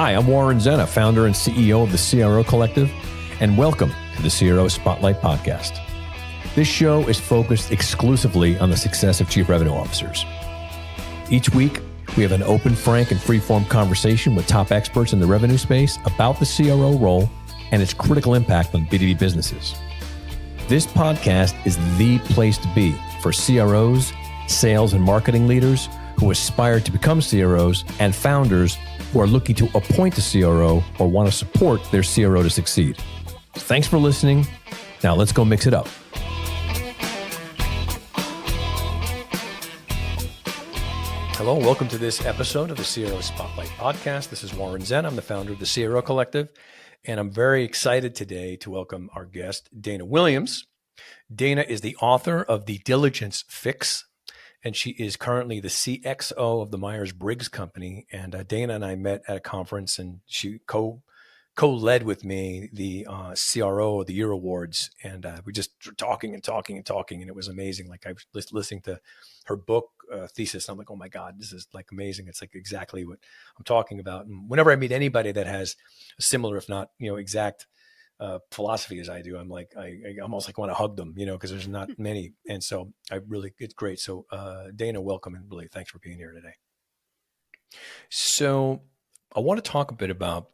Hi, I'm Warren Zenna, founder and CEO of the CRO Collective, and welcome to the CRO Spotlight Podcast. This show is focused exclusively on the success of Chief Revenue Officers. Each week, we have an open, frank, and free-form conversation with top experts in the revenue space about the CRO role and its critical impact on B2B businesses. This podcast is the place to be for CROs, sales and marketing leaders who aspire to become CROs, and founders who are looking to appoint a CRO or want to support their CRO to succeed. Thanks for listening. Now let's go mix it up. Hello, and welcome to this episode of the CRO Spotlight Podcast. This is Warren Zen. I'm the founder of the CRO Collective, and I'm very excited today to welcome our guest, Dayna Williams. Dayna is the author of The Diligence Fix, and she is currently the CXO of the Myers-Briggs Company. And Dayna and I met at a conference, and she co-led with me the CRO of the Year Awards. And we just were talking, and it was amazing. Like I was listening to her book thesis, and I'm like, oh my God, this is like amazing. It's like exactly what I'm talking about. And whenever I meet anybody that has a similar, if not, exact philosophy as I do, I'm like, I almost like want to hug them, because there's not many. And so it's great. So Dayna, welcome, and really thanks for being here today. So I want to talk a bit about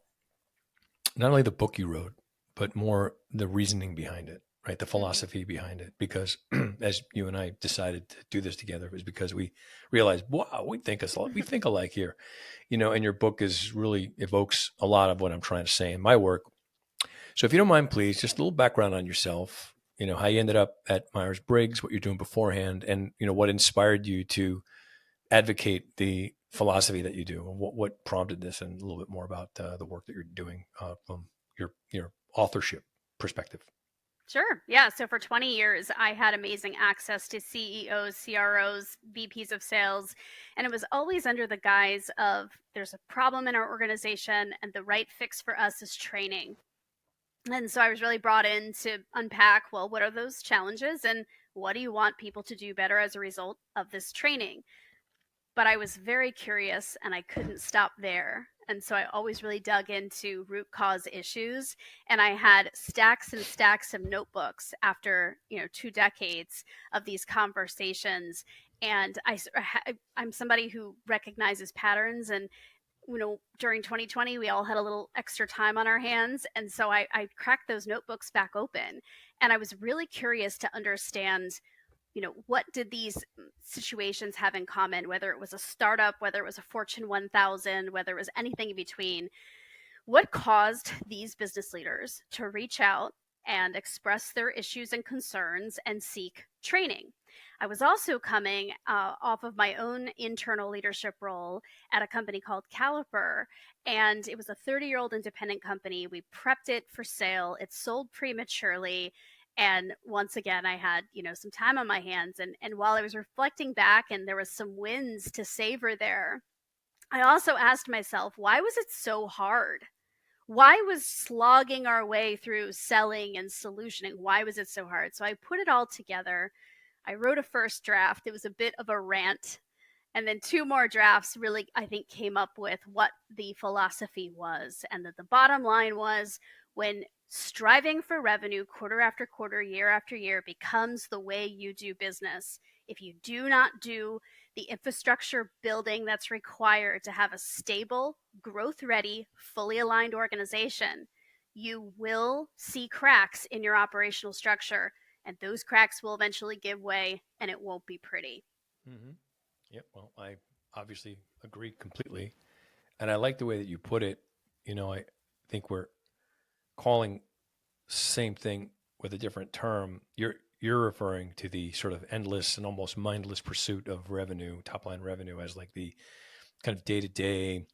not only the book you wrote, but more the reasoning behind it, right? The philosophy behind it, because as you and I decided to do this together, was because we realized, wow, we think alike here, and your book really evokes a lot of what I'm trying to say in my work. So if you don't mind, please, just a little background on yourself, how you ended up at Myers-Briggs, what you're doing beforehand, and, what inspired you to advocate the philosophy that you do, and what prompted this, and a little bit more about the work that you're doing from your authorship perspective. Sure. Yeah. So for 20 years, I had amazing access to CEOs, CROs, VPs of sales, and it was always under the guise of there's a problem in our organization and the right fix for us is training. And so I was really brought in to unpack, well, what are those challenges and what do you want people to do better as a result of this training? But I was very curious and I couldn't stop there. And so I always really dug into root cause issues. And I had stacks and stacks of notebooks after, 2 decades of these conversations. And I'm somebody who recognizes patterns, and during 2020, we all had a little extra time on our hands. And so I cracked those notebooks back open. And I was really curious to understand, what did these situations have in common, whether it was a startup, whether it was a Fortune 1000, whether it was anything in between. What caused these business leaders to reach out and express their issues and concerns and seek training? I was also coming off of my own internal leadership role at a company called Caliper, and it was a 30-year-old independent company. We prepped it for sale. It sold prematurely. And once again, I had, some time on my hands. And while I was reflecting back and there was some wins to savor there, I also asked myself, why was it so hard? Why was slogging our way through selling and solutioning? Why was it so hard? So I put it all together. I wrote a first draft. It was a bit of a rant. And then 2 more drafts really, I think, came up with what the philosophy was. And that the bottom line was, when striving for revenue quarter after quarter, year after year becomes the way you do business, if you do not do the infrastructure building that's required to have a stable, growth-ready, fully aligned organization, you will see cracks in your operational structure. And those cracks will eventually give way, and it won't be pretty. Mm-hmm. Yep. Well, I obviously agree completely. And I like the way that you put it. I think we're calling same thing with a different term. You're referring to the sort of endless and almost mindless pursuit of revenue, top line revenue, as like the kind of day to day.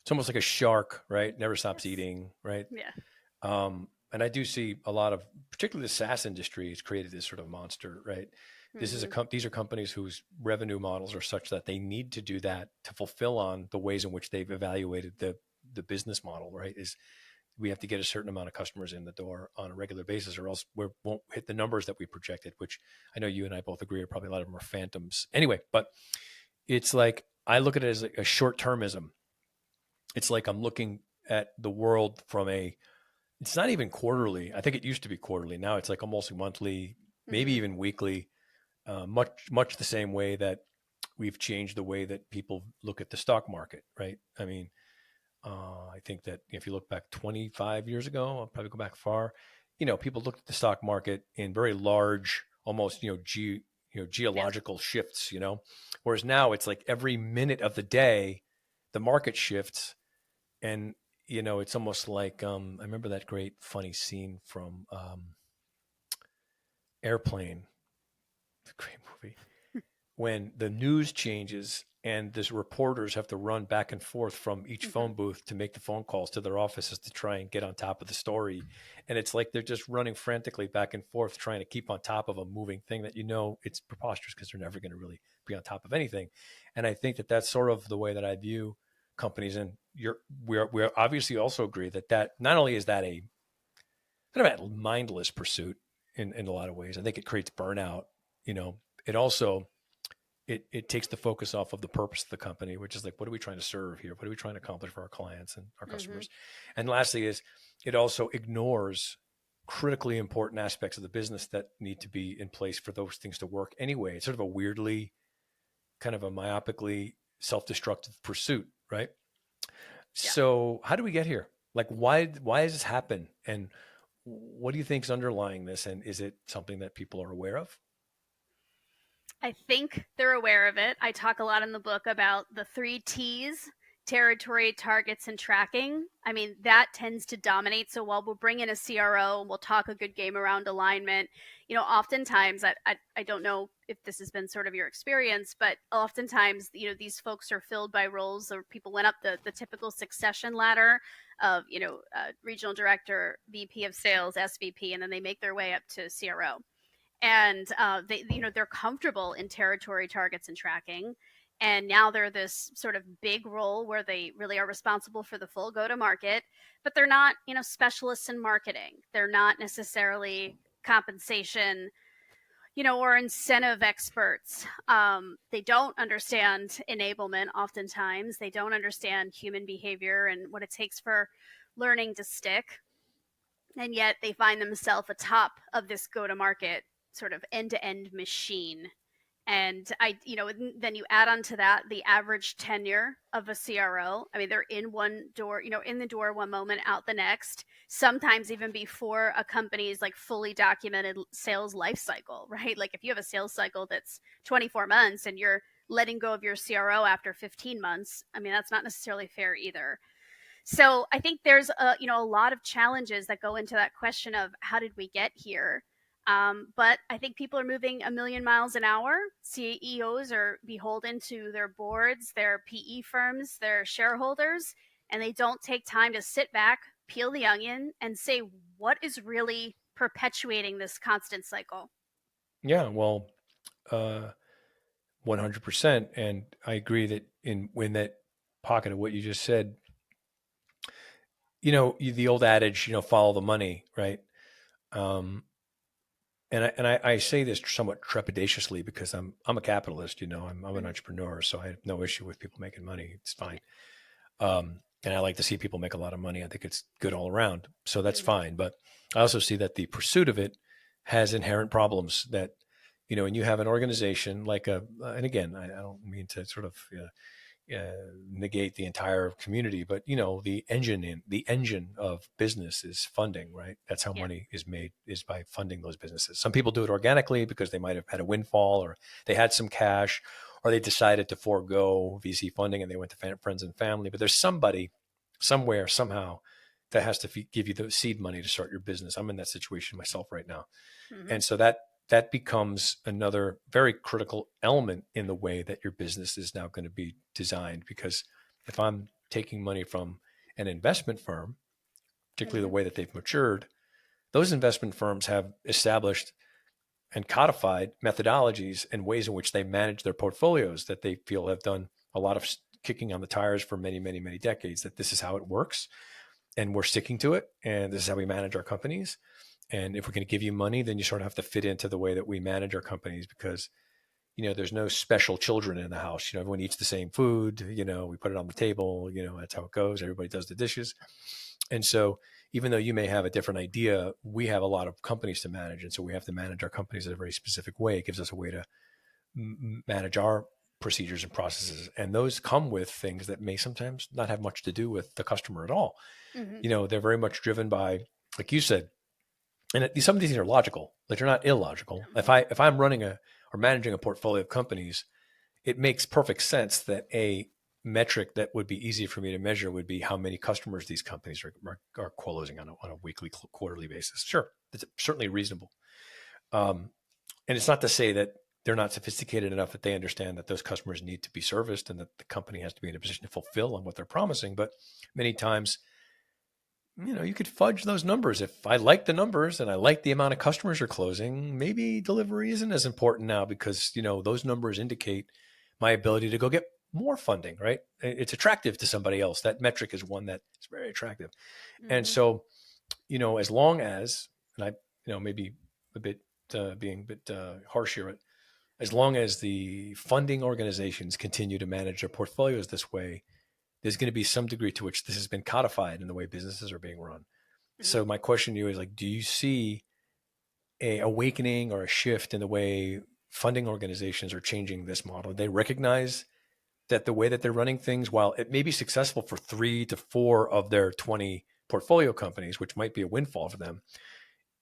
It's almost like a shark, right? Never stops eating, right? Yeah. And I do see a lot of, particularly the SaaS industry, has created this sort of monster, right? This is these are companies whose revenue models are such that they need to do that to fulfill on the ways in which they've evaluated the business model, right? We have to get a certain amount of customers in the door on a regular basis, or else we won't hit the numbers that we projected, which I know you and I both agree are probably a lot of them are phantoms. Anyway, but it's like, I look at it as a short-termism. it's like I'm looking at the world from a, it's not even quarterly. I think it used to be quarterly. Now it's like almost monthly, maybe Mm-hmm. even weekly, much the same way that we've changed the way that people look at the stock market, right? I mean, I think that if you look back 25 years ago, I'll probably go back far, people looked at the stock market in very large, almost, Yeah. geological shifts, whereas now it's like every minute of the day, the market shifts. And, it's almost like, I remember that great funny scene from Airplane, the great movie, when the news changes and the reporters have to run back and forth from each Mm-hmm. phone booth to make the phone calls to their offices to try and get on top of the story. And it's like they're just running frantically back and forth trying to keep on top of a moving thing that, it's preposterous because they're never going to really be on top of anything. And I think that that's sort of the way that I view companies. And we're obviously also agree that not only is that a kind of a mindless pursuit in a lot of ways, I think it creates burnout. It also it takes the focus off of the purpose of the company, which is like, what are we trying to serve here? What are we trying to accomplish for our clients and our Mm-hmm. customers? And lastly is it also ignores critically important aspects of the business that need to be in place for those things to work anyway. It's sort of a weirdly kind of a myopically self-destructive pursuit, right? Yeah. So how do we get here? Like why does this happen? And what do you think is underlying this? And is it something that people are aware of? I think they're aware of it. I talk a lot in the book about the three T's: territory, targets, and tracking. I mean, that tends to dominate. So while we'll bring in a CRO and we'll talk a good game around alignment, oftentimes, I don't know if this has been sort of your experience, but oftentimes, these folks are filled by roles or people went up the typical succession ladder of, regional director, VP of sales, SVP, and then they make their way up to CRO, and they're comfortable in territory, targets, and tracking, and now they're this sort of big role where they really are responsible for the full go to market, but they're not specialists in marketing. They're not necessarily compensation or incentive experts. They don't understand enablement. Oftentimes they don't understand human behavior and what it takes for learning to stick, and yet they find themselves atop of this go to market sort of end to end machine. And then you add on to that the average tenure of a CRO. I mean, they're in one door, in the door one moment, out the next, sometimes even before a company's like fully documented sales life cycle, right? Like if you have a sales cycle that's 24 months and you're letting go of your CRO after 15 months, I mean, that's not necessarily fair either. So I think there's a lot of challenges that go into that question of how did we get here. But I think people are moving a million miles an hour. CEOs are beholden to their boards, their PE firms, their shareholders, and they don't take time to sit back, peel the onion, and say what is really perpetuating this constant cycle. Yeah, well, uh, 100%. And I agree that in that pocket of what you just said, the old adage, follow the money, right? Um, and I say this somewhat trepidatiously because I'm a capitalist, I'm an Mm-hmm. entrepreneur, so I have no issue with people making money. It's fine. And I like to see people make a lot of money. I think it's good all around. So that's Mm-hmm. fine. But I also see that the pursuit of it has inherent problems that, and you have an organization like and again, I don't mean to sort of negate the entire community, but the engine of business is funding, right? That's how Yeah. money is made, is by funding those businesses. Some people do it organically because they might have had a windfall or they had some cash or they decided to forego VC funding and they went to friends and family. But there's somebody somewhere, somehow that has to give you the seed money to start your business. I'm in that situation myself right now. Mm-hmm. And so that becomes another very critical element in the way that your business is now going to be designed. Because if I'm taking money from an investment firm, particularly Mm-hmm. the way that they've matured, those investment firms have established and codified methodologies and ways in which they manage their portfolios that they feel have done a lot of kicking on the tires for many, many, many decades, that this is how it works and we're sticking to it. And this is how we manage our companies. And if we're going to give you money, then you sort of have to fit into the way that we manage our companies because there's no special children in the house. Everyone eats the same food. We put it on the table. That's how it goes. Everybody does the dishes. And so, even though you may have a different idea, we have a lot of companies to manage. And so, we have to manage our companies in a very specific way. It gives us a way to manage our procedures and processes. And those come with things that may sometimes not have much to do with the customer at all. Mm-hmm. They're very much driven by, like you said, and some of these things are logical, but they're not illogical. If I'm running or managing a portfolio of companies, it makes perfect sense that a metric that would be easy for me to measure would be how many customers these companies are closing on a weekly, quarterly basis. Sure, it's certainly reasonable. And it's not to say that they're not sophisticated enough that they understand that those customers need to be serviced and that the company has to be in a position to fulfill on what they're promising. But many times, you could fudge those numbers. If I like the numbers and I like the amount of customers you're closing, maybe delivery isn't as important now because, those numbers indicate my ability to go get more funding, right? It's attractive to somebody else. That metric is one that is very attractive. And Mm-hmm. so, as long as, and I, maybe a bit being a bit harsh here, but as long as the funding organizations continue to manage their portfolios this way, there's going to be some degree to which this has been codified in the way businesses are being run. Mm-hmm. So my question to you is like, do you see a awakening or a shift in the way funding organizations are changing this model? They recognize that the way that they're running things, while it may be successful for 3 to 4 of their 20 portfolio companies, which might be a windfall for them,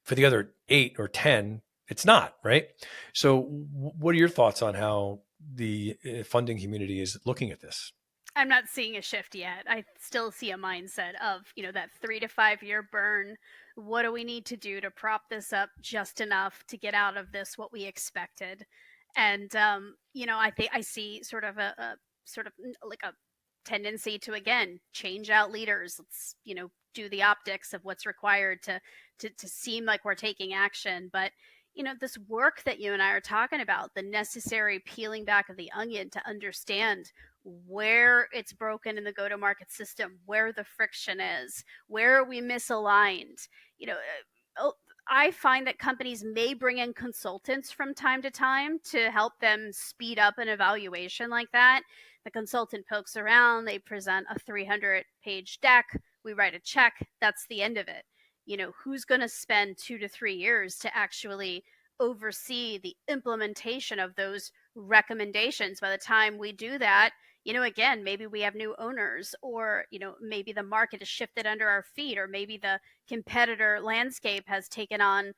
for the other 8 or 10, it's not, right? So what are your thoughts on how the funding community is looking at this? I'm not seeing a shift yet. I still see a mindset of, that 3 to 5 year burn. What do we need to do to prop this up just enough to get out of this what we expected? And I think I see sort of a sort of like a tendency to again change out leaders. Let's do the optics of what's required to seem like we're taking action, but this work that you and I are talking about, the necessary peeling back of the onion to understand where it's broken in the go to market system, where the friction is, where are we misaligned. You know, I find that companies may bring in consultants from time to time to help them speed up an evaluation like that. The consultant pokes around, they present a 300-page deck, we write a check, that's the end of it. Who's going to spend 2 to 3 years to actually oversee the implementation of those recommendations? By the time we do that, again, maybe we have new owners, or, maybe the market has shifted under our feet, or maybe the competitor landscape has taken on,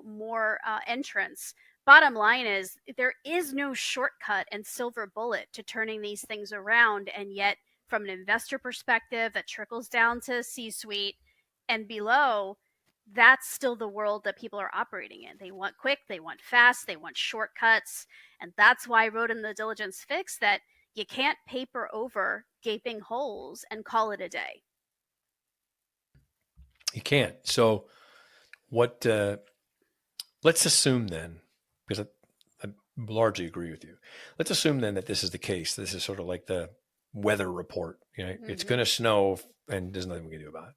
more entrants. Bottom line is, there is no shortcut and silver bullet to turning these things around. And yet, from an investor perspective that trickles down to C suite and below, that's still the world that people are operating in. They want quick, they want fast, they want shortcuts. And that's why I wrote in the diligence fix that you can't paper over gaping holes and call it a day. You can't. So what, let's assume then, because I largely agree with you. Let's assume then that this is the case. This is sort of like the weather report. It's Mm-hmm. going to snow and there's nothing we can do about it.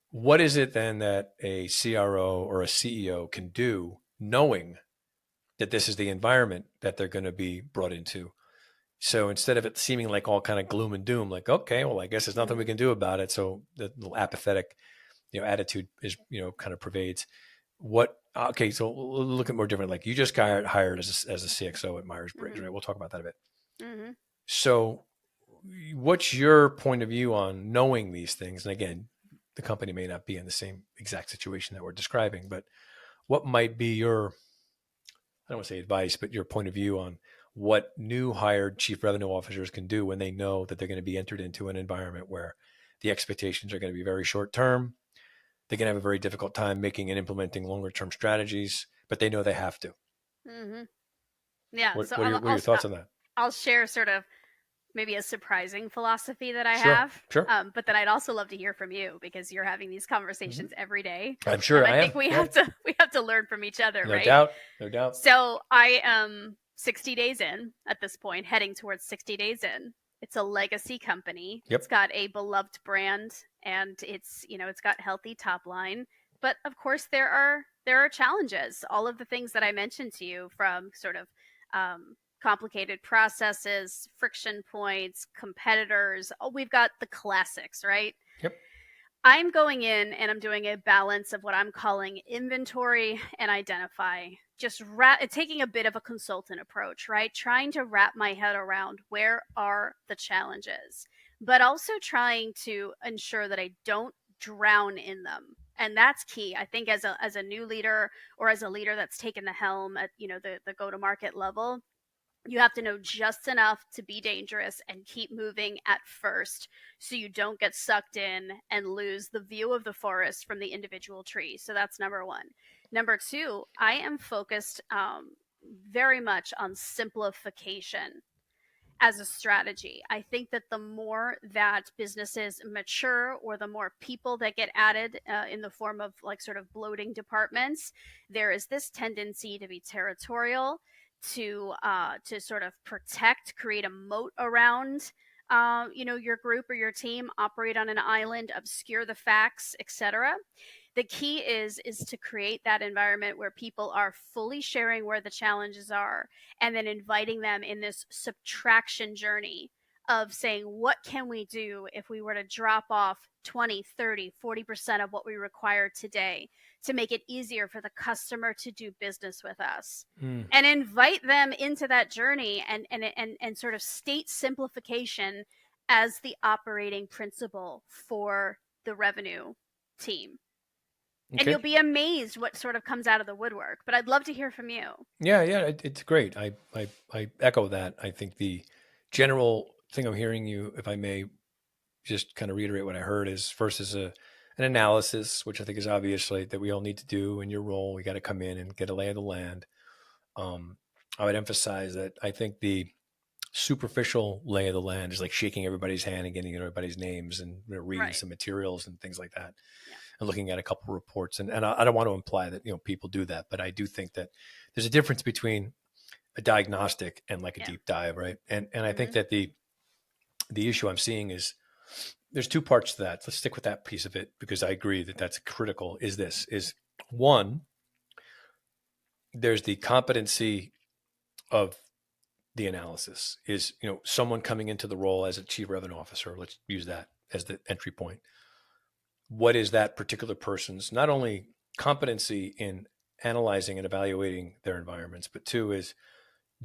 What is it then that a CRO or a CEO can do knowing that this is the environment that they're going to be brought into? So instead of it seeming like all kind of gloom and doom, like, okay, well, I guess there's nothing we Mm-hmm. can do about it. So the little apathetic, attitude is, kind of pervades what, okay. So we'll look at more different, like you just got hired as a CXO at Myers-Briggs, Mm-hmm. right? We'll talk about that a bit. Mm-hmm. So what's your point of view on knowing these things? And again, the company may not be in the same exact situation that we're describing, but what might be your, I don't want to say advice, but your point of view on what new hired chief revenue officers can do when they know that they're going to be entered into an environment where the expectations are going to be very short term. They can have a very difficult time making and implementing longer term strategies, but they know they have to. Mm-hmm. Yeah. What, So what are your what are your thoughts on that? I'll share sort of maybe a surprising philosophy that I Sure, have. sure. But then I'd also love to hear from you, because you're having these Mhm. conversations every day, I'm sure and I I am. think we Yeah, have to we have to learn from each other, no right? doubt, no doubt. So I am 60 days in at this point, heading towards 60 days in. It's a legacy company. It's Yep. got a beloved brand, and it's got healthy top line. But of course, there are challenges. All of the things that I mentioned to you, from sort of complicated processes, friction points, competitors. Oh, we've got the classics, right? Yep. I'm going in and I'm doing a balance of what I'm calling inventory and identify. Just taking a bit of a consultant approach, right? Trying to wrap my head around where are the challenges, but also trying to ensure that I don't drown in them. And that's key. I think as a new leader or as a leader that's taken the helm at the go to market level, you have to know just enough to be dangerous and keep moving at first so you don't get sucked in and lose the view of the forest from the individual trees. So that's number one. Number two, I am focused very much on simplification as a strategy. I think that the more that businesses mature or the more people that get added in the form of like sort of bloating departments, there is this tendency to be territorial, to sort of protect, create a moat around your group or your team, operate on an island, obscure the facts, etc. The key is to create that environment where people are fully sharing where the challenges are and then inviting them in this subtraction journey of saying, what can we do if we were to drop off 20, 30, 40% of what we require today to make it easier for the customer to do business with us? Mm. And invite them into that journey and sort of state simplification as the operating principle for the revenue team. And Okay. you'll be amazed what sort of comes out of the woodwork. But I'd love to hear from you. Yeah, yeah, it's great. I echo that. I think the general thing I'm hearing you, if I may just kind of reiterate what I heard, is first is an analysis, which I think is obviously that we all need to do in your role. We got to come in and get a lay of the land. Um, I would emphasize that I think the superficial lay of the land is like shaking everybody's hand and getting everybody's names and reading Right. some materials and things like that Yeah. and looking at a couple of reports. And I don't want to imply that, people do that, but I do think that there's a difference between a diagnostic and like a Yeah. deep dive, right? And I think Mm-hmm. that the issue I'm seeing is there's two parts to that. Let's stick with that piece of it because I agree that that's critical. Is this is one, there's the competency of the analysis is, someone coming into the role as a chief revenue officer. Let's use that as the entry point. What is that particular person's not only competency in analyzing and evaluating their environments, but two is,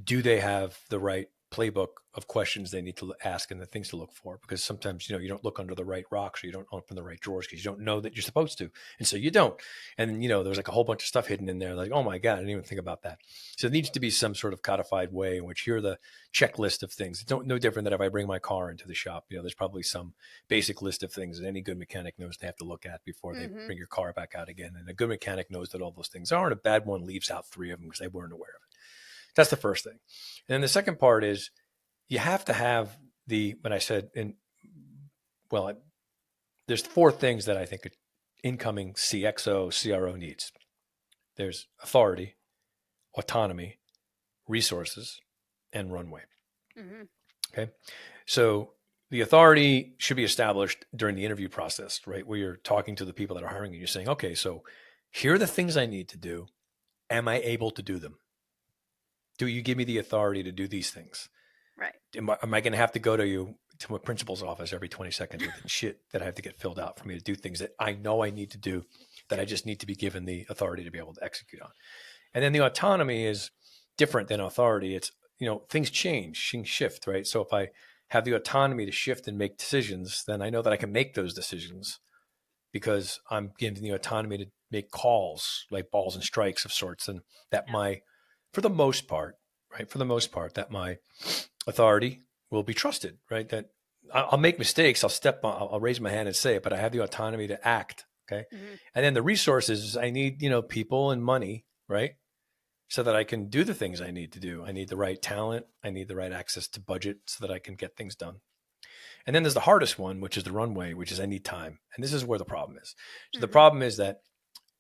do they have the right playbook of questions they need to ask and the things to look for? Because sometimes, you don't look under the right rocks or you don't open the right drawers because you don't know that you're supposed to. And so you don't. And, there's like a whole bunch of stuff hidden in there. Like, oh my God, I didn't even think about that. So there needs to be some sort of codified way in which here are the checklist of things. It's no different than if I bring my car into the shop. There's probably some basic list of things that any good mechanic knows they have to look at before they Mm-hmm. bring your car back out again. And a good mechanic knows that all those things are, and a bad one leaves out three of them because they weren't aware of it. That's the first thing. And then the second part is you have to have when I said, well, there's four things that I think an incoming CXO, CRO needs. There's authority, autonomy, resources, and runway. Mm-hmm. Okay. So the authority should be established during the interview process, right? Where you're talking to the people that are hiring you. You're saying, okay, so here are the things I need to do. Am I able to do them? Do you give me the authority to do these things? Right. Am I going to have to go to my principal's office every 20 seconds with shit that I have to get filled out for me to do things that I know I need to do, that I just need to be given the authority to be able to execute on? And then the autonomy is different than authority. It's, things change, things shift, right? So if I have the autonomy to shift and make decisions, then I know that I can make those decisions because I'm given the autonomy to make calls, like balls and strikes of sorts, and that Yeah. for the most part, right? For the most part, that my authority will be trusted, right? That I'll make mistakes. I'll raise my hand and say it, but I have the autonomy to act. Okay. Mm-hmm. And then the resources, I need, people and money, right? So that I can do the things I need to do. I need the right talent. I need the right access to budget so that I can get things done. And then there's the hardest one, which is the runway, which is I need time. And this is where the problem is. So the Mm-hmm. problem is that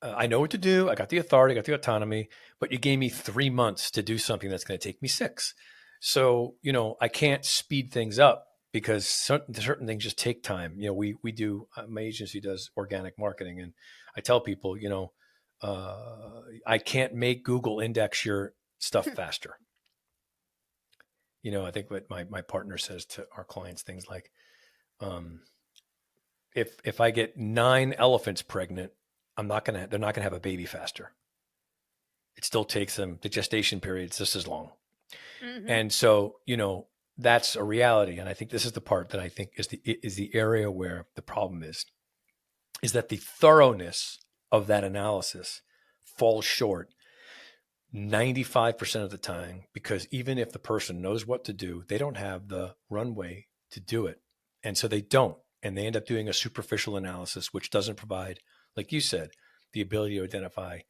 I know what to do. I got the authority, I got the autonomy, but you gave me 3 months to do something that's going to take me 6. So, I can't speed things up because certain things just take time. We do, my agency does organic marketing, and I tell people, I can't make Google index your stuff faster. I think what my partner says to our clients, things like, um, if I get 9 elephants pregnant, they're not gonna have a baby faster. It still takes them, the gestation period is just as long. Hmm. And so, that's a reality. And I think this is the part that I think is the area where the problem is that the thoroughness of that analysis falls short 95% of the time, because even if the person knows what to do, they don't have the runway to do it. And so they don't. And they end up doing a superficial analysis, which doesn't provide, like you said, the ability to identify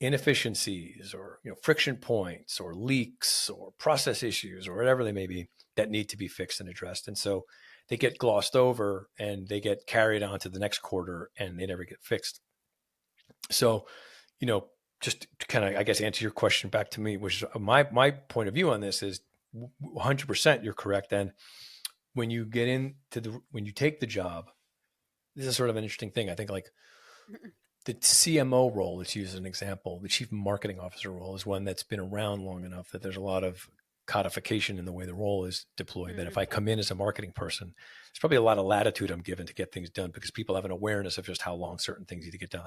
inefficiencies or friction points or leaks or process issues or whatever they may be that need to be fixed and addressed. And so they get glossed over and they get carried on to the next quarter and they never get fixed. So, you know, just to kind of, I guess, answer your question back to me, which is my point of view on this is 100% you're correct. And when you take the job, this is sort of an interesting thing. I think like the CMO role, let's use as an example, the chief marketing officer role is one that's been around long enough that there's a lot of codification in the way the role is deployed. That if I come in as a marketing person, there's probably a lot of latitude I'm given to get things done because people have an awareness of just how long certain things need to get done.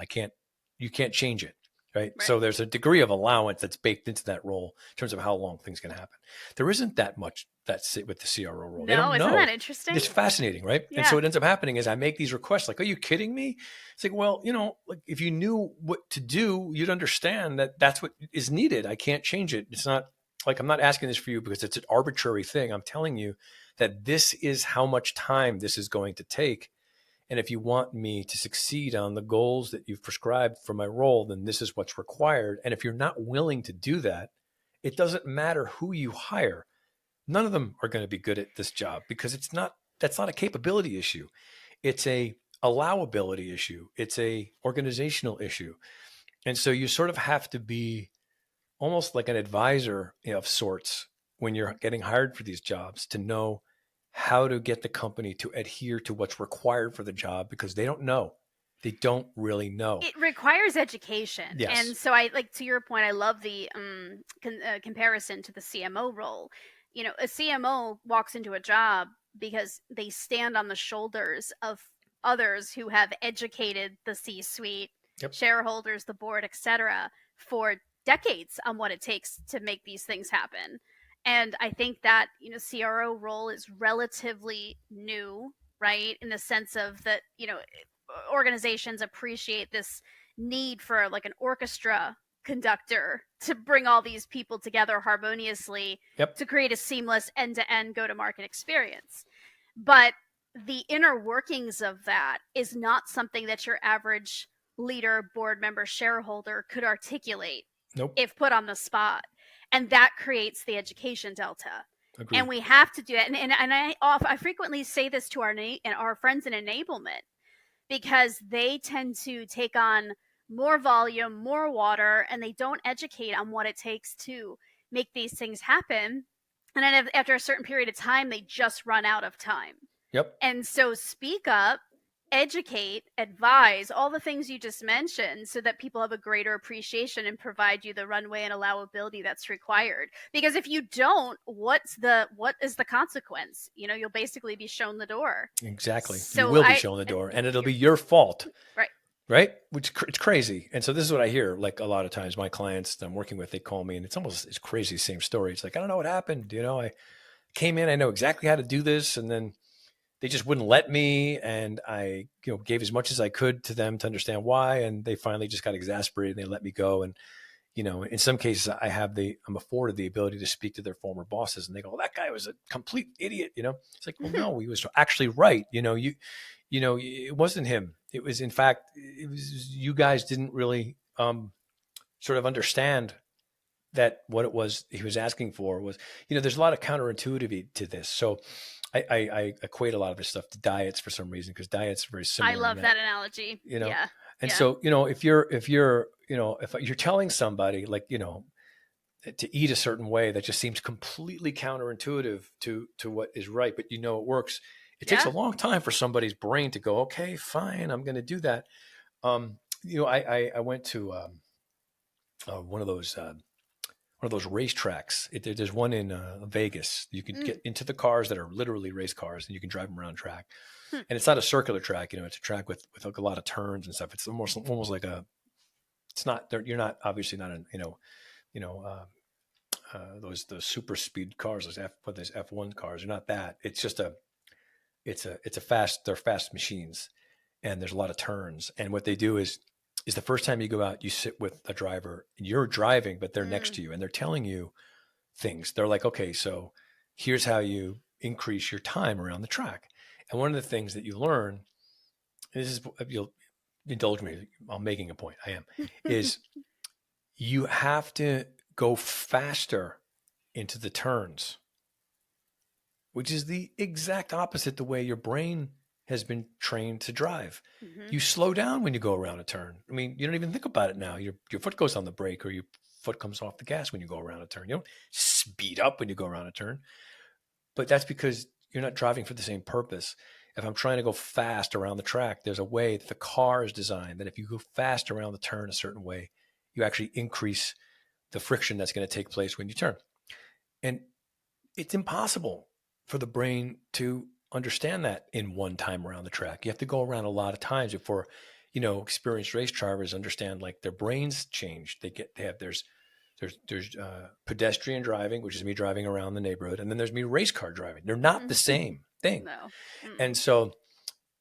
You can't change it. Right. Right. So there's a degree of allowance that's baked into that role in terms of how long things can happen. There isn't that much that's with the CRO role. They No, don't isn't that know. interesting? It's fascinating, right? And so Yeah. what ends up happening is I make these requests like, are you kidding me? It's like, well, like if you knew what to do, you'd understand that that's what is needed. I can't change it. It's not like I'm not asking this for you because it's an arbitrary thing. I'm telling you that this is how much time this is going to take. And if you want me to succeed on the goals that you've prescribed for my role, then this is what's required. And if you're not willing to do that, it doesn't matter who you hire. None of them are going to be good at this job because that's not a capability issue. It's a allowability issue. It's a organizational issue. And so you sort of have to be almost like an advisor of sorts when you're getting hired for these jobs to know how to get the company to adhere to what's required for the job because they don't know. They don't really know. It requires education. Yes. And so I like to your point, I love the comparison to the CMO role. A CMO walks into a job because they stand on the shoulders of others who have educated the C-suite, Yep. shareholders, the board, etc., for decades on what it takes to make these things happen. And I think that, CRO role is relatively new, right? In the sense of that, organizations appreciate this need for like an orchestra conductor to bring all these people together harmoniously Yep. to create a seamless end-to-end go-to-market experience. But the inner workings of that is not something that your average leader, board member, shareholder could articulate Nope. if put on the spot. And that creates the education delta. And Agreed. we have to do it. And I frequently say this to our friends in enablement because they tend to take on more volume, more water, and they don't educate on what it takes to make these things happen. And then after a certain period of time, they just run out of time. Yep. And so speak up, educate, advise, all the things you just mentioned so that people have a greater appreciation and provide you the runway and allowability that's required. Because if you don't, what is the consequence? You'll basically be shown the door. Exactly. You So will be shown the door and it'll be your fault. Right. Right. Which it's crazy. And so this is what I hear. Like a lot of times my clients that I'm working with, they call me and it's crazy. Same story. It's like, I don't know what happened. I came in, I know exactly how to do this. And then they just wouldn't let me. And I, gave as much as I could to them to understand why. And they finally just got exasperated and they let me go. And, in some cases I'm afforded the ability to speak to their former bosses and they go, well, that guy was a complete idiot. It's like, well, no, he was actually right. It wasn't him. It was, in fact, it was you guys didn't really sort of understand that what it was he was asking for was, there's a lot of counterintuitive to this. So I equate a lot of this stuff to diets for some reason because diets are very I similar. love that analogy. Yeah. And Yeah. so, if you're telling somebody like, to eat a certain way that just seems completely counterintuitive to what is right, but it works. It takes Yeah. a long time for somebody's brain to go, okay, fine, I'm going to do that. I went to one of those one of those racetracks. There's one in Vegas. You can get into the cars that are literally race cars, and you can drive them around track. Hmm. And it's not a circular track, it's a track with like a lot of turns and stuff. It's almost like it's not. You're not obviously not in you know those super speed cars, those F1 cars. They're not that. It's just it's a fast. They're fast machines, and there's a lot of turns. And what they do is the first time you go out, you sit with a driver. You're driving, but they're next to you, and they're telling you things. They're like, okay, so here's how you increase your time around the track. And one of the things that you learn, and this is, you'll indulge me, I'm making a point, I am, is you have to go faster into the turns, which is the exact opposite the way your brain has been trained to drive. Mm-hmm. You slow down when you go around a turn. I mean, you don't even think about it now. Your foot goes on the brake or your foot comes off the gas when you go around a turn. You don't speed up when you go around a turn. But that's because you're not driving for the same purpose. If I'm trying to go fast around the track, there's a way that the car is designed that if you go fast around the turn a certain way, you actually increase the friction that's going to take place when you turn. And it's impossible for the brain to understand that in one time around the track. You have to go around a lot of times before, experienced race drivers understand like their brains change. There's pedestrian driving, which is me driving around the neighborhood, and then there's me race car driving. They're not the same thing. No. And so,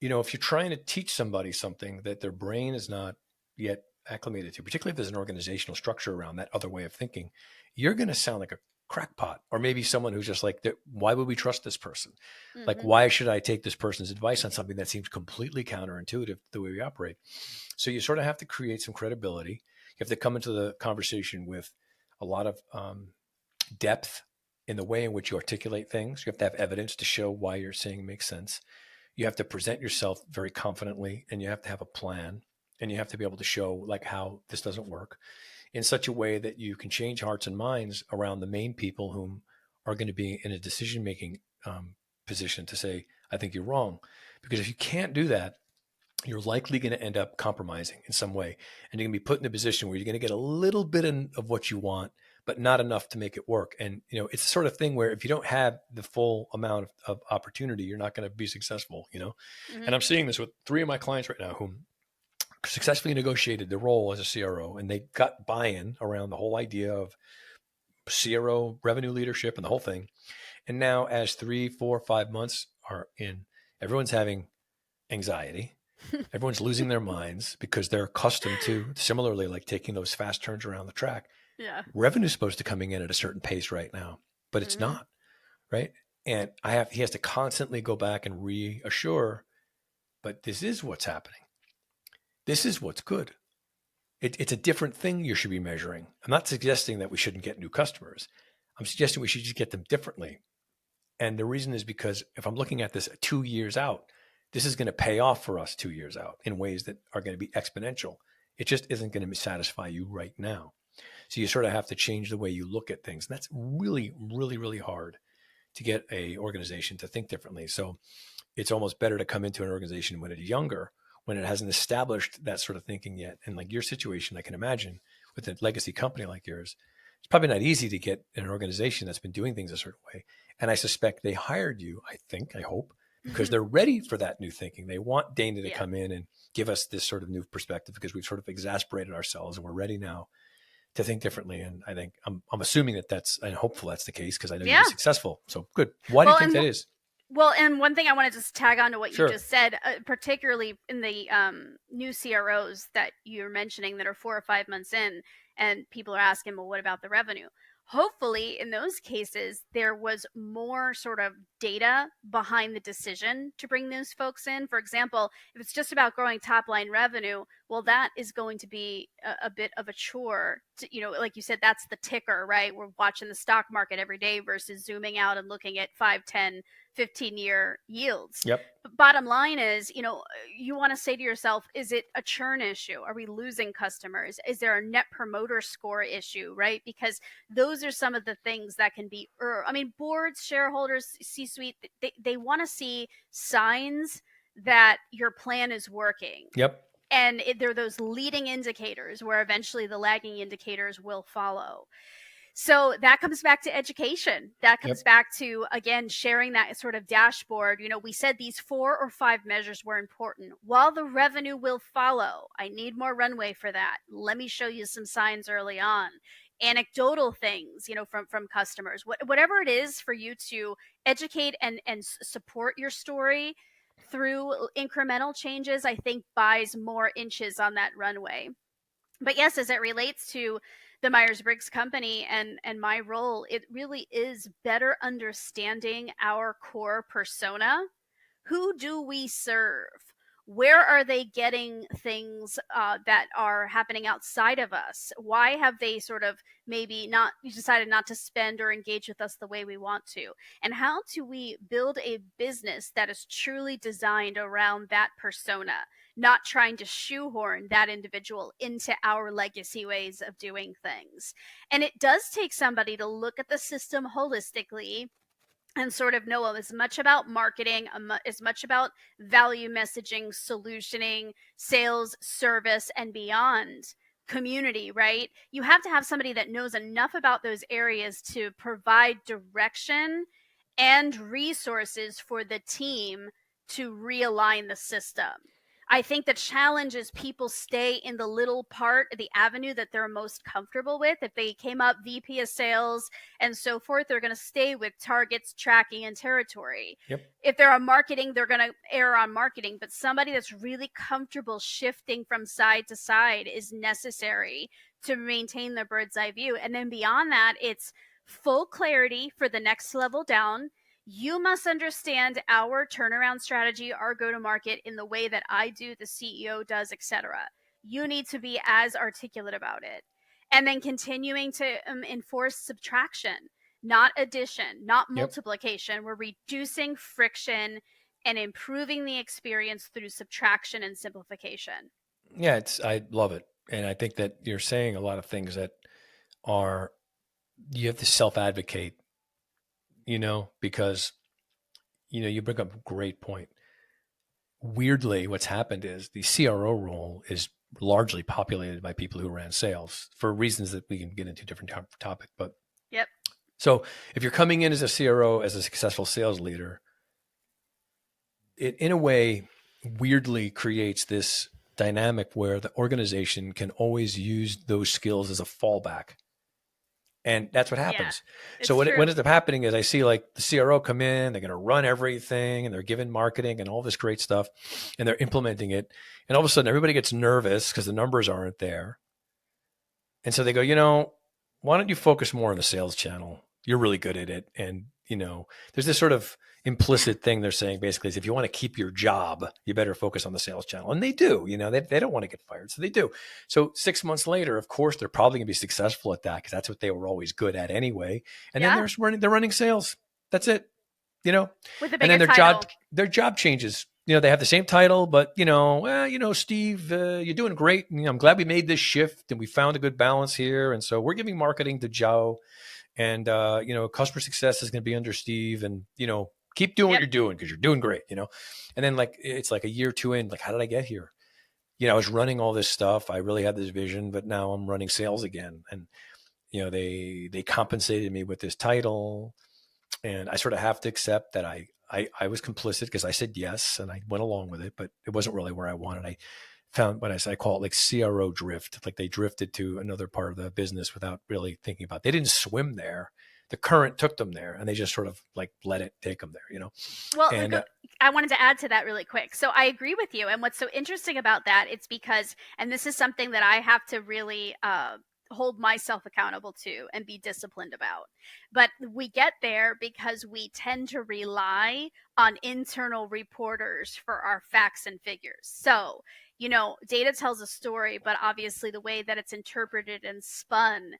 if you're trying to teach somebody something that their brain is not yet acclimated to, particularly if there's an organizational structure around that other way of thinking, you're going to sound like a crackpot, or maybe someone who's just like, why would we trust this person? Like, why should I take this person's advice on something that seems completely counterintuitive the way we operate? So you sort of have to create some credibility. You have to come into the conversation with a lot of depth in the way in which you articulate things. You have to have evidence to show why you're saying makes sense. You have to present yourself very confidently, and you have to have a plan, and you have to be able to show like how this doesn't work in such a way that you can change hearts and minds around the main people whom are going to be in a decision-making position to say, I think you're wrong. Because if you can't do that, you're likely going to end up compromising in some way. And you're going to be put in a position where you're going to get a little bit of what you want, but not enough to make it work. And, it's the sort of thing where if you don't have the full amount of opportunity, you're not going to be successful, And I'm seeing this with 3 of my clients right now who successfully negotiated the role as a CRO, and they got buy-in around the whole idea of CRO revenue leadership and the whole thing. And now as 3, 4, 5 months are in, everyone's having anxiety. Everyone's losing their minds because they're accustomed to, similarly, like taking those fast turns around the track. Yeah. Revenue's supposed to coming in at a certain pace right now, but it's not, right? And he has to constantly go back and reassure, but this is what's happening. This is what's good. It's a different thing you should be measuring. I'm not suggesting that we shouldn't get new customers. I'm suggesting we should just get them differently. And the reason is because if I'm looking at this 2 years out, this is going to pay off for us 2 years out in ways that are going to be exponential. It just isn't going to satisfy you right now. So you sort of have to change the way you look at things. And that's really, really, really hard to get a organization to think differently. So it's almost better to come into an organization when it's younger, when it hasn't established that sort of thinking yet. And like your situation, I can imagine with a legacy company like yours, it's probably not easy to get an organization that's been doing things a certain way. And I suspect they hired you, I hope, because they're ready for that new thinking. They want Dayna to come in and give us this sort of new perspective because we've sort of exasperated ourselves and we're ready now to think differently. And I think I'm assuming that's, and hopeful that's the case because I know you'll be successful. So good. Why do you think that is? Well, and one thing I want to just tag on to what Sure. you just said, particularly in the new CROs that you're mentioning that are 4 or 5 months in, and people are asking, well, what about the revenue? Hopefully, in those cases, there was more sort of data behind the decision to bring those folks in. For example, if it's just about growing top line revenue, well, that is going to be a bit of a chore. Like you said, that's the ticker, right? We're watching the stock market every day versus zooming out and looking at 5, 10, 15-year yields. Yep. But bottom line is, you want to say to yourself, is it a churn issue? Are we losing customers? Is there a net promoter score issue, right? Because those are some of the things that can be, boards, shareholders, C-suite, they want to see signs that your plan is working. Yep. And they're those leading indicators where eventually the lagging indicators will follow. So that comes back to education. That comes Yep. back to, again, sharing that sort of dashboard. We said these 4 or 5 measures were important. While the revenue will follow, I need more runway for that. Let me show you some signs early on. Anecdotal things, from customers, whatever it is for you to educate and support your story through incremental changes, I think buys more inches on that runway. But yes, as it relates to the Myers-Briggs company and my role, it really is better understanding our core persona. Who do we serve? Where are they getting things that are happening outside of us? Why have they sort of maybe not decided not to spend or engage with us the way we want to? And how do we build a business that is truly designed around that persona, not trying to shoehorn that individual into our legacy ways of doing things? And it does take somebody to look at the system holistically and sort of know as much about marketing, as much about value messaging, solutioning, sales, service, and beyond community, right? You have to have somebody that knows enough about those areas to provide direction and resources for the team to realign the system. I think the challenge is people stay in the little part, the avenue that they're most comfortable with. If they came up VP of sales and so forth, they're going to stay with targets, tracking, and territory. Yep. If they're on marketing, they're going to err on marketing. But somebody that's really comfortable shifting from side to side is necessary to maintain the bird's eye view. And then beyond that, it's full clarity for the next level down. You must understand our turnaround strategy, our go to market in the way that I do, the CEO does, etc. You need to be as articulate about it. And then continuing to enforce subtraction, not addition, not Yep. multiplication. We're reducing friction and improving the experience through subtraction and simplification. Yeah, I love it. And I think that you're saying a lot of things that are, you have to self advocate, because, you bring up a great point. Weirdly, what's happened is the CRO role is largely populated by people who ran sales for reasons that we can get into different topic. But Yep. so if you're coming in as a CRO, as a successful sales leader, it in a way weirdly creates this dynamic where the organization can always use those skills as a fallback. And that's what Yeah, happens. So it's what true. ends up happening is I see like the CRO come in, they're going to run everything and they're giving marketing and all this great stuff and they're implementing it. And all of a sudden everybody gets nervous because the numbers aren't there. And so they go, why don't you focus more on the sales channel? You're really good at it. And, there's this sort of implicit thing they're saying basically is if you want to keep your job, you better focus on the sales channel. And they do, they don't want to get fired. So they do. So 6 months later, of course, they're probably going to be successful at that because that's what they were always good at anyway. And then Yeah, they're running sales. That's it, with a and bigger then title. their job changes. They have the same title, but Steve, you're doing great. And, I'm glad we made this shift and we found a good balance here. And so we're giving marketing to Joe, and customer success is going to be under Steve, and keep doing what Yep. you're doing because you're doing great. And then like it's like a year or two in, like how did I get here? I was running all this stuff. I really had this vision, but now I'm running sales again, and they compensated me with this title, and I sort of have to accept that I was complicit because I said yes and I went along with it, but it wasn't really where I wanted. I found what I call it like CRO drift, like they drifted to another part of the business without really thinking about it. They didn't swim there. The current took them there and they just sort of like let it take them there. Well, And I wanted to add to that really quick. So I agree with you. And what's so interesting about that, it's because, and this is something that I have to really hold myself accountable to and be disciplined about. But we get there because we tend to rely on internal reporters for our facts and figures. So, data tells a story, but obviously the way that it's interpreted and spun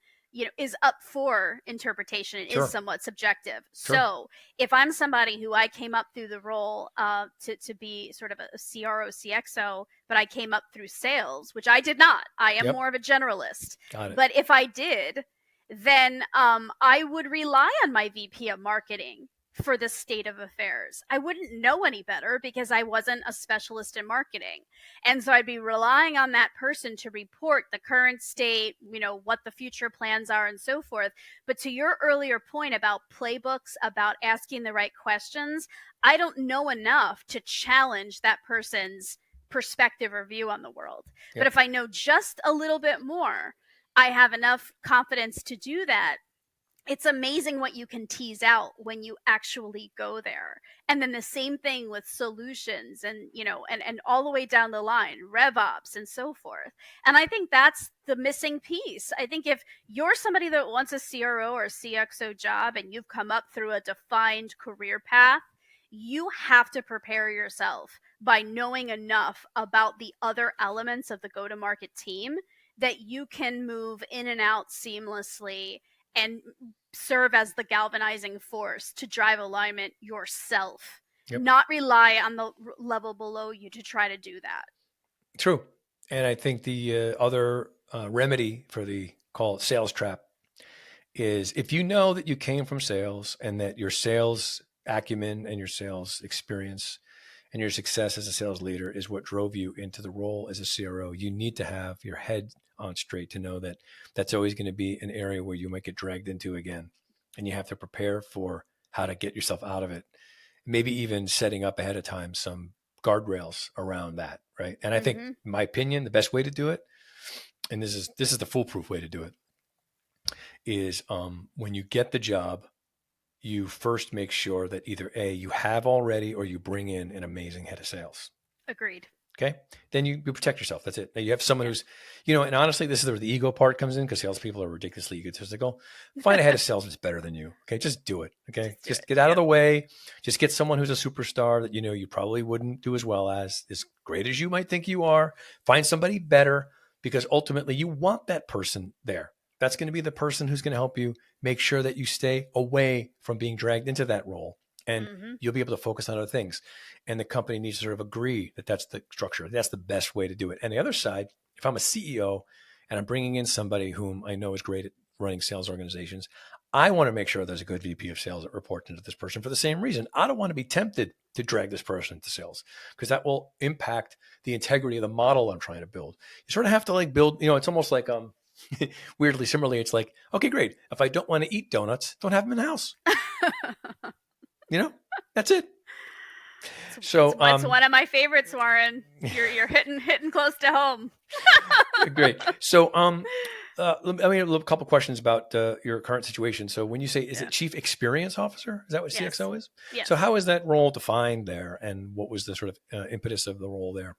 is up for interpretation. It is sure, somewhat subjective. sure, So if I'm somebody who I came up through the role to be sort of a CRO, CXO, but I came up through sales, which I did not. I am yep, more of a generalist. got it, But if I did, then I would rely on my VP of marketing for the state of affairs. I wouldn't know any better because I wasn't a specialist in marketing. And so I'd be relying on that person to report the current state, what the future plans are and so forth. But to your earlier point about playbooks, about asking the right questions, I don't know enough to challenge that person's perspective or view on the world. But Yep. if I know just a little bit more, I have enough confidence to do that. It's amazing what you can tease out when you actually go there. And then the same thing with solutions and, and all the way down the line, rev ops and so forth. And I think that's the missing piece. I think if you're somebody that wants a CRO or CXO job and you've come up through a defined career path, you have to prepare yourself by knowing enough about the other elements of the go to market team that you can move in and out seamlessly and serve as the galvanizing force to drive alignment yourself, Yep. not rely on the level below you to try to do that. True. And I think the other remedy for the call it sales trap is if you know that you came from sales and that your sales acumen and your sales experience and your success as a sales leader is what drove you into the role as a CRO, you need to have your head on straight to know that that's always going to be an area where you might get dragged into again. And you have to prepare for how to get yourself out of it. Maybe even setting up ahead of time some guardrails around that, right? And I think, Mm-hmm. in my opinion, the best way to do it, and this is the foolproof way to do it, is when you get the job, you first make sure that either A, you have already, or you bring in an amazing head of sales. Agreed. Okay. Then you protect yourself. That's it. Now you have someone Yeah. who's, and honestly, this is where the ego part comes in because salespeople are ridiculously egotistical. Find a head of sales that's better than you. Okay. Just do it. Okay. Just do Just it. get out of Yep. the way. Just get someone who's a superstar that you probably wouldn't do as well as great as you might think you are. Find somebody better because ultimately you want that person there. That's going to be the person who's going to help you make sure that you stay away from being dragged into that role. And Mm-hmm. you'll be able to focus on other things. And the company needs to sort of agree that that's the structure. That's the best way to do it. And the other side, if I'm a CEO and I'm bringing in somebody whom I know is great at running sales organizations, I want to make sure there's a good VP of sales that reports into this person for the same reason. I don't want to be tempted to drag this person into sales because that will impact the integrity of the model I'm trying to build. You sort of have to build, it's almost like weirdly similarly, it's like, okay, great. If I don't want to eat donuts, don't have them in the house. That's it. So, It's one of my favorites, Warren. You're hitting close to home. great. So, a couple questions about your current situation. So, when you say, is Yeah. it Chief Experience Officer? Is that what Yes. CXO is? Yes. So, how is that role defined there, and what was the sort of impetus of the role there?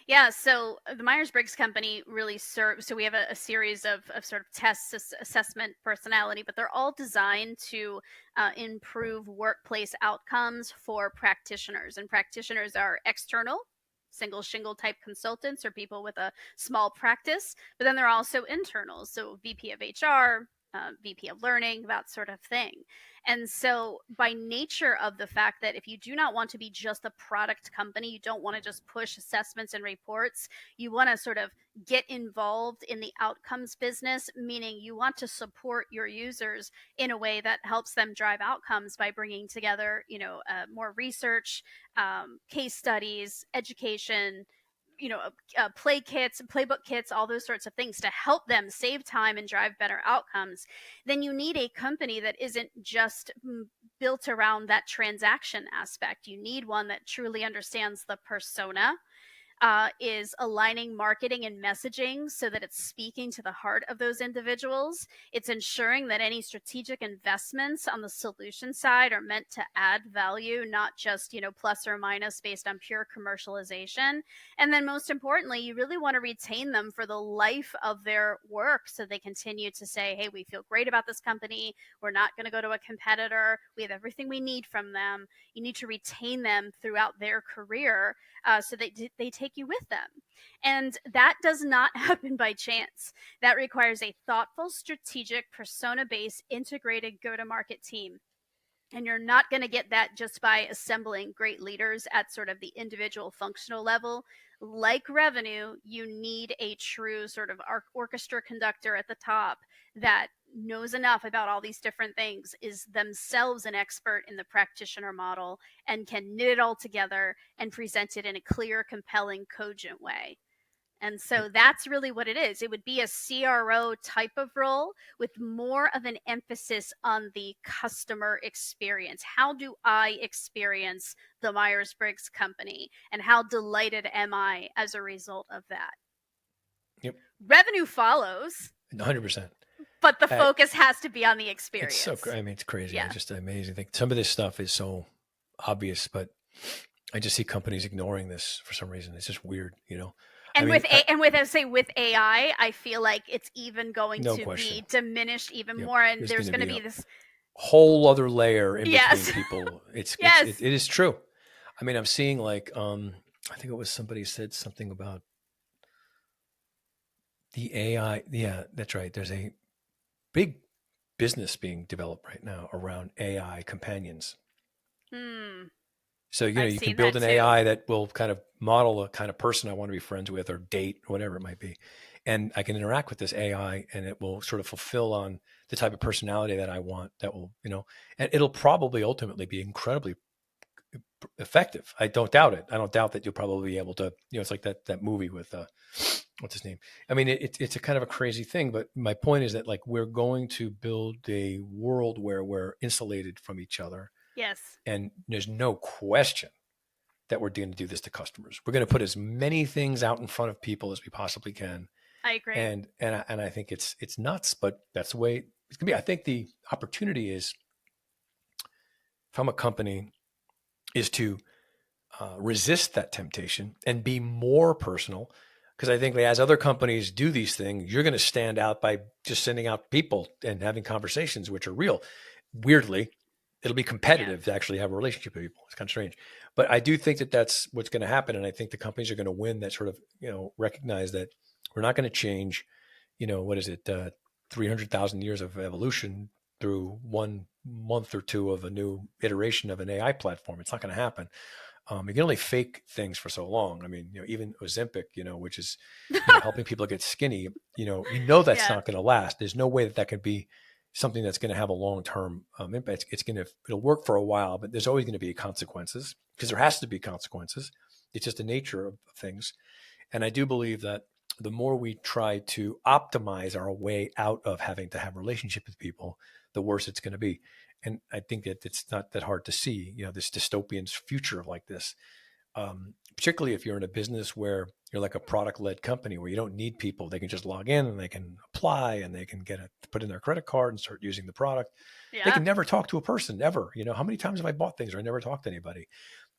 Yeah, so the Myers-Briggs company really serves, so we have a series of sort of tests, assessment, personality, but they're all designed to improve workplace outcomes for practitioners. And practitioners are external, single shingle type consultants or people with a small practice, but then they're also internal, so VP of HR, VP of learning, that sort of thing. And so, by nature of the fact that if you do not want to be just a product company, you don't want to just push assessments and reports, you want to sort of get involved in the outcomes business, meaning you want to support your users in a way that helps them drive outcomes by bringing together, more research, case studies, education, playbook kits, all those sorts of things to help them save time and drive better outcomes, then you need a company that isn't just built around that transaction aspect. You need one that truly understands the persona, is aligning marketing and messaging so that it's speaking to the heart of those individuals. It's ensuring that any strategic investments on the solution side are meant to add value, not just, plus or minus based on pure commercialization. And then most importantly, you really want to retain them for the life of their work so they continue to say, hey, we feel great about this company. We're not going to go to a competitor. We have everything we need from them. You need to retain them throughout their career so that they take you with them. And that does not happen by chance. That requires a thoughtful, strategic, persona based, integrated go to market team. And you're not going to get that just by assembling great leaders at sort of the individual functional level. Like revenue, you need a true sort of orchestra conductor at the top that knows enough about all these different things, is themselves an expert in the practitioner model, and can knit it all together and present it in a clear, compelling, cogent way. And so that's really what it is. It would be a CRO type of role with more of an emphasis on the customer experience. How do I experience the Myers Briggs company? And how delighted am I as a result of that? Yep. Revenue follows, 100%. but the focus has to be on the experience. It's so, I mean, it's crazy. Yeah. It's just amazing. I think some of this stuff is so obvious, but I just see companies ignoring this for some reason. It's just weird, you know? And I mean, with AI, I feel like it's even going no to question. be diminished even Yep. more. And There's going to be be this whole other layer in Yes. between people. Yes. It is true. I mean, I'm seeing like, I think it was somebody said something about the AI. Yeah, that's right. There's a big business being developed right now around AI companions. So, you know, I've you can seen build that an too. AI that will kind of model a kind of person I want to be friends with or date, whatever it might be. And I can interact with this AI and it will sort of fulfill on the type of personality that I want that will, you know, and it'll probably ultimately be incredibly effective. I don't doubt it. I don't doubt that you'll probably be able to, you know, it's like that movie with, what's his name? I mean, it's a kind of a crazy thing, but my point is that like we're going to build a world where we're insulated from each other. Yes. And there's no question that we're going to do this to customers. We're going to put as many things out in front of people as we possibly can. I agree. And I think it's nuts, but that's the way it's going to be. I think the opportunity is, if I'm a company, is to resist that temptation and be more personal. Because I think as other companies do these things, you're going to stand out by just sending out people and having conversations which are real. Weirdly, it'll be competitive to actually have a relationship with people. It's kind of strange, but I do think that that's what's going to happen, and I think the companies are going to win that sort of, you know, recognize that we're not going to change, you know, what is it, 300,000 years of evolution through 1 month or two of a new iteration of an AI platform. It's not going to happen. You can only fake things for so long. I mean, you know, even Ozempic, you know, which is, you know, helping people get skinny, you know that's not going to last. There's no way that that could be something that's going to have a long-term impact. It'll work for a while, but there's always going to be consequences because there has to be consequences. It's just the nature of things. And I do believe that the more we try to optimize our way out of having to have a relationship with people, the worse it's going to be. And I think that it's not that hard to see, you know, this dystopian future like this, particularly if you're in a business where you're like a product-led company where you don't need people. They can just log in and they can apply and they can put in their credit card and start using the product. Yeah. They can never talk to a person ever. You know, how many times have I bought things where I never talked to anybody?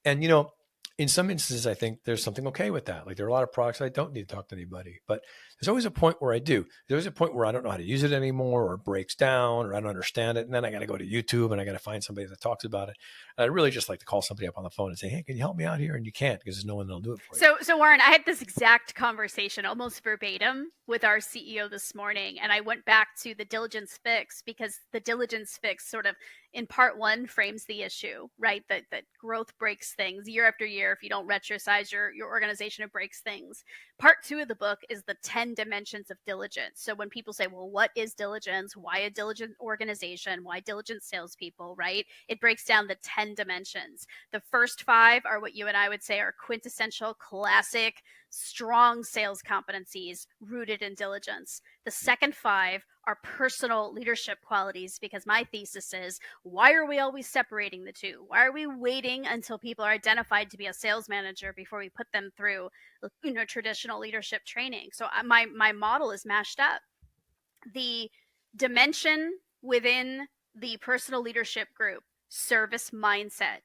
And, you know, in some instances, I think there's something okay with that. Like there are a lot of products I don't need to talk to anybody, but there's always a point where I do. There's a point where I don't know how to use it anymore, or it breaks down, or I don't understand it. And then I got to go to YouTube and I got to find somebody that talks about it. And I'd really just like to call somebody up on the phone and say, hey, can you help me out here? And you can't because there's no one that'll do it for you. So Warren, I had this exact conversation almost verbatim with our CEO this morning. And I went back to the diligence fix because the diligence fix sort of in part one frames the issue, right? That growth breaks things year after year. If you don't retrosize your organization, it breaks things. Part two of the book is the 10 dimensions of diligence. So when people say, well, what is diligence? Why a diligent organization? Why diligent salespeople, right? It breaks down the 10 dimensions. The first 5 are what you and I would say are quintessential, classic, strong sales competencies rooted in diligence. The second 5 are personal leadership qualities, because my thesis is, why are we always separating the two? Why are we waiting until people are identified to be a sales manager before we put them through, you know, traditional leadership training? So my model is mashed up. The dimension within the personal leadership group, service mindset,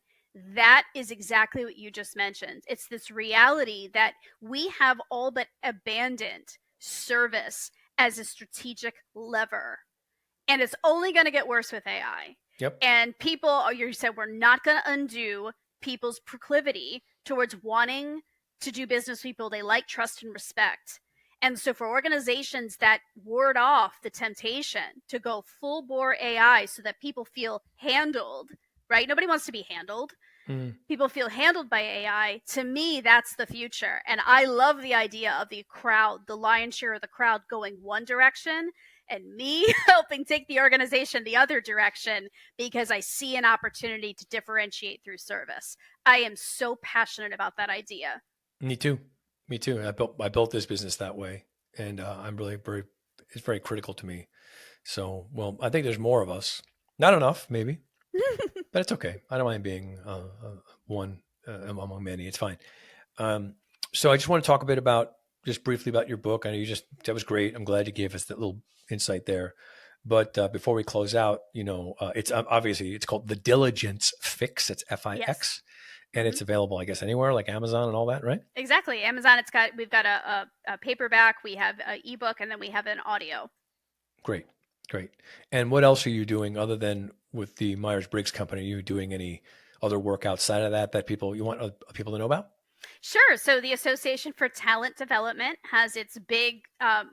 that is exactly what you just mentioned. It's this reality that we have all but abandoned service as a strategic lever. And it's only going to get worse with AI. Yep. And people, you said, we're not going to undo people's proclivity towards wanting to do business with people they like, trust, and respect. And so for organizations that ward off the temptation to go full bore AI so that people feel handled right? Nobody wants to be handled. Mm. People feel handled by AI. To me, that's the future. And I love the idea of the crowd, the lion's share of the crowd going one direction and me helping take the organization the other direction because I see an opportunity to differentiate through service. I am so passionate about that idea. Me too. Me too. I built this business that way, and I'm really it's very critical to me. So, well, I think there's more of us. Not enough, maybe, but it's okay. I don't mind being one among many. It's fine. So I just want to talk a bit about, just briefly, about your book. I know that was great. I'm glad you gave us that little insight there. But before we close out, it's obviously it's called The Diligence Fix. It's FIX. Yes. And it's available, I guess, anywhere like Amazon and all that, right? Exactly. Amazon, we've got a paperback, we have an ebook, and then we have an audio. Great. And what else are you doing other than with the Myers-Briggs company? Are you doing any other work outside of that you want people to know about? Sure. So the Association for Talent Development has its big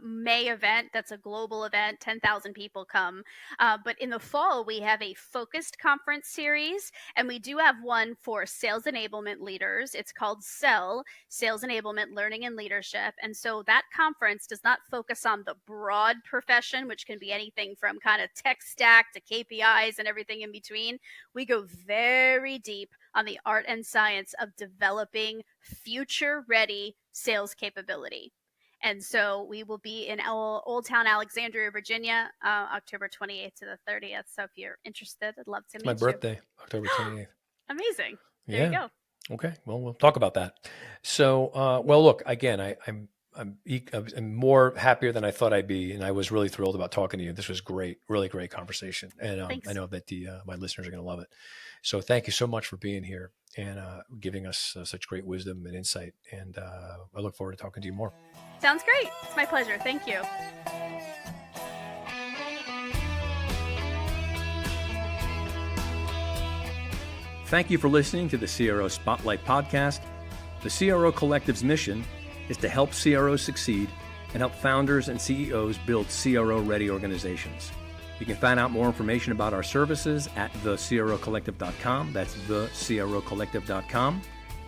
May event. That's a global event. 10,000 people come. But in the fall, we have a focused conference series, and we do have one for sales enablement leaders. It's called SEL, Sales Enablement Learning and Leadership. And so that conference does not focus on the broad profession, which can be anything from kind of tech stack to KPIs and everything in between. We go very deep on the art and science of developing future-ready sales capability. And so we will be in Old Town Alexandria, Virginia, October 28th to the 30th. So if you're interested, I'd love to meet you. My birthday, October 28th. Amazing. There you go. Okay. Well, we'll talk about that. So, well, look, again, I'm more happier than I thought I'd be, and I was really thrilled about talking to you. This was great, really great conversation, and I know that my listeners are going to love it. So, thank you so much for being here and giving us such great wisdom and insight. And I look forward to talking to you more. Sounds great. It's my pleasure. Thank you. Thank you for listening to the CRO Spotlight Podcast. The CRO Collective's mission is to help CROs succeed and help founders and CEOs build CRO-ready organizations. You can find out more information about our services at thecrocollective.com. That's thecrocollective.com.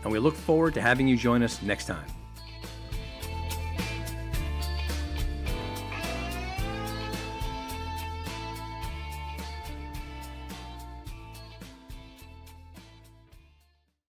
And we look forward to having you join us next time.